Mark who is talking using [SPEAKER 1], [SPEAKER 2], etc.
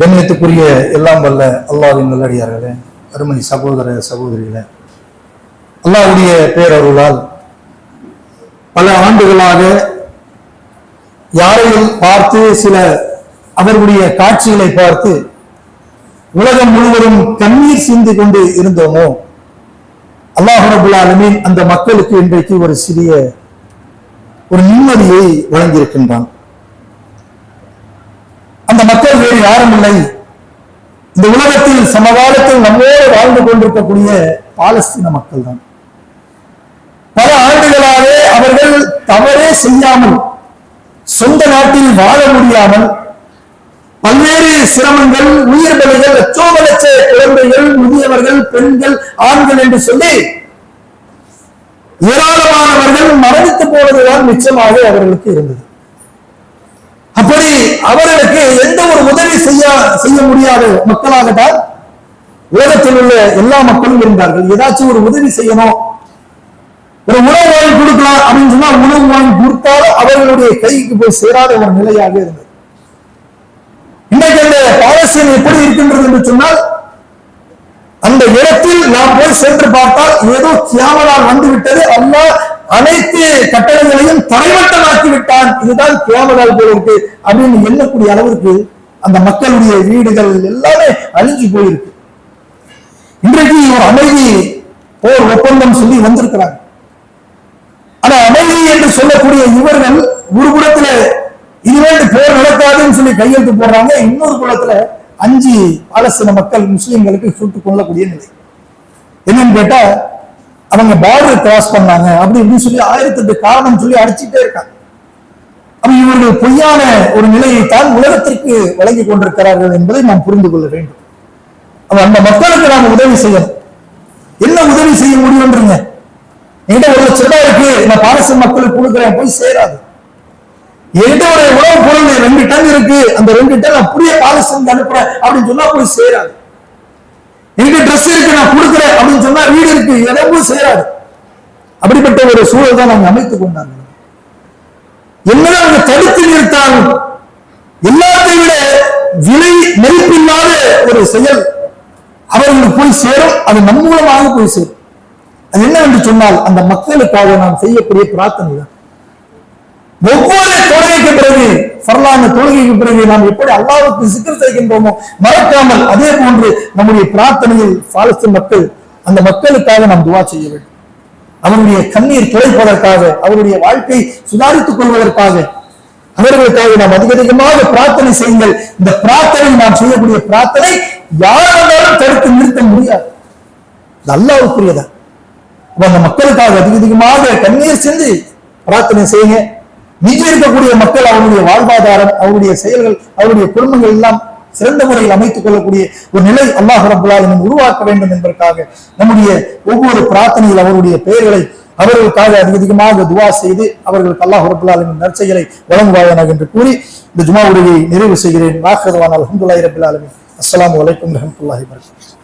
[SPEAKER 1] கண்ணியத்துக்குரிய எல்லாம் வல்ல அல்லாஹ்வின் நல்லடியார்களே, அருமை சகோதர சகோதரிகளே, அல்லாஹ்வுடைய பேரருளால் பல ஆண்டுகளாக யாரையும் பார்த்து சில அவர்களுடைய காட்சிகளை பார்த்து உலகம் முழுவதும் கண்ணீர் சிந்து கொண்டு இருந்தோமோ, அல்லாஹ் ரப்பல் ஆலமீன் அந்த மக்களுக்கு இன்றைக்கு ஒரு சிறிய ஒரு நிம்மதியை வழங்கியிருக்கின்றான். அந்த மக்கள் வேறு யாரும் இல்லை, இந்த உலகத்தில் சமகாலத்தில் நம்மோடு வாழ்ந்து கொண்டிருக்கக்கூடிய பாலஸ்தீன மக்கள் தான். பல ஆண்டுகளாக அவர்கள் தவறே செய்யாமல் சொந்த நாட்டில் வாழ முடியாமல் பல்வேறு சிரமங்கள், உயிர் பலிகள், லட்சோப லட்ச குழந்தைகள், முதியவர்கள், பெண்கள், ஆண்கள் என்று சொல்லி ஏராளமானவர்கள் மரணித்து போவதுதான் மிச்சமாக அவர்களுக்கு இருந்தது. அப்படி அவர்களுக்கு எந்த ஒரு உதவி செய்ய முடியாத மக்களாகத்தான் உலகத்தில் உள்ள எல்லா மக்களும் இருந்தார்கள். ஏதாச்சும் ஒரு உதவி செய்யணும், ஒரு உணவு வாங்கி கொடுக்கலாம் அப்படின்னு சொன்னா உணவு வாங்கி கொடுத்தாலும் அவர்களுடைய கைக்கு போய் சேராத ஒரு நிலையாக இருந்தது. இன்றைக்கு அந்த பாலஸ்தீன் எப்படி இருக்கின்றது என்று சொன்னால், அந்த இடத்தில் நாம் போய் சென்று பார்த்தால் ஏதோ கியாமத்தால் வந்து விட்டது, அல்லாஹ் அனைத்து கட்டடங்களையும் தரைமட்டமாக்கி விட்டான், இதுதான் கியாமத்தால் போல இருக்கு அப்படின்னு எண்ணக்கூடிய அளவிற்கு அந்த மக்களுடைய வீடுகள் எல்லாமே அழிஞ்சு போயிருக்கு. இன்றைக்கு ஒரு அமைதி போர் ஒப்பந்தம் சொல்லி வந்திருக்கிறாங்க. ஆனா அமைதி என்று சொல்லக்கூடிய இவர்கள் ஒரு புறத்துல இதுவேண்டு போர் நடக்காதுன்னு சொல்லி கையெழுத்து போடுறாங்க, இன்னொரு புறத்துல 5 பாலஸ்தீன மக்கள் முஸ்லிம்களுக்கு சுட்டுக் கொள்ளக்கூடிய நிலை. என்னன்னு கேட்டா, அவங்க பார்டர் கிராஸ் பண்ணாங்க அப்படி இப்படின்னு சொல்லி 1008 காரணம் சொல்லி அடிச்சுட்டே இருக்காங்க. அப்ப இவர்கள் பொய்யான ஒரு நிலையை தான் உலகத்திற்கு வழங்கி கொண்டிருக்கிறார்கள் என்பதை நாம் புரிந்து கொள்ள வேண்டும். அந்த மக்களுக்கு நாம் உதவி செய்யணும். என்ன உதவி செய்ய முடியும்ன்றீங்க? என்கிட்ட 1 லட்சம் ரூபாய் இருக்கு, நான் பாலஸ்தீன மக்களுக்கு கொடுக்குறேன், போய் சேராது. என்கிட்ட ஒரு உணவு பொருள் 2 டன் இருக்கு, அந்த 2 டன் அப்படியே பாலஸ்தீனுக்கு அனுப்புறேன் அப்படின்னு சொன்னா போய் சேராது. என்கிட்ட ட்ரெஸ் இருக்கு, நான் கொடுக்குறேன் அப்படின்னு சொன்னா வீடு இருக்கு, எதுவும் சேராது. அப்படிப்பட்ட ஒரு சூழல் தான் அவங்க அமைத்துக் கொண்டாங்க. என்னதான் அவங்க தடுத்து நிறுத்தாலும் எல்லாத்தை விட விலை மதிப்பில்லாத ஒரு செயல் அவர்களுக்கு போய் சேரும், அது நம் மூலமாக போய் சேரும். அது என்னவென்று சொன்னால், அந்த மக்களுக்காக நாம் செய்யக்கூடிய பிரார்த்தனை தான். ஒவ்வொரு தொழுகைக்கு பிறகு, ஃபர்லான தொழுகைக்கு பிறகு நாம் எப்படி அல்லாஹ்வுக்கு சிக்ர் செய்கின்றோமோ மறக்காமல், அதே போன்று நம்முடைய பிரார்த்தனையில் பாலஸ்தீன மக்கள், அந்த மக்களுக்காக நாம் துஆ செய்ய வேண்டும். அவருடைய கண்ணீர் துடைப்பதற்காக, அவருடைய வாழ்க்கை சுதாரித்துக் கொள்வதற்காக, அவர்களுக்காக நாம் அதிகமாக பிரார்த்தனை செய்யுங்கள். இந்த பிரார்த்தனை நாம் செய்யக்கூடிய பிரார்த்தனை யாராலும் தடுத்து நிறுத்த முடியாது, அல்லாஹ்வுக்குரியதா. அந்த மக்களுக்காக அதிகமாக கண்ணீர் செஞ்சு பிரார்த்தனை செய்யுங்க. மிஞ்சி இருக்கக்கூடிய மக்கள் அவருடைய வாழ்வாதாரம், அவருடைய செயல்கள், அவருடைய குடும்பங்கள் எல்லாம் சிறந்த முறையில் அமைத்துக் கொள்ளக்கூடிய ஒரு நிலை அல்லாஹ் ரப்பல் ஆலமீன் உருவாக்க வேண்டும் என்பதற்காக நம்முடைய ஒவ்வொரு பிரார்த்தனையில் அவருடைய பெயர்களை அவர்களுக்காக அதிகமாக துஆ செய்து அவர்களுக்கு அல்லாஹ் ரப்பல் ஆலமீன் நற்செயலை வழங்குவானாக என்று கூறி இந்த ஜுமா உரையை நிறைவு செய்கிறேன். ஆகிரு தஅவானா அல்ஹம்துலில்லாஹி ரப்பில் ஆலமீன். அஸ்ஸலாமு அலைக்கும் வரஹ்மத்துல்லாஹி வபரகாத்துஹு.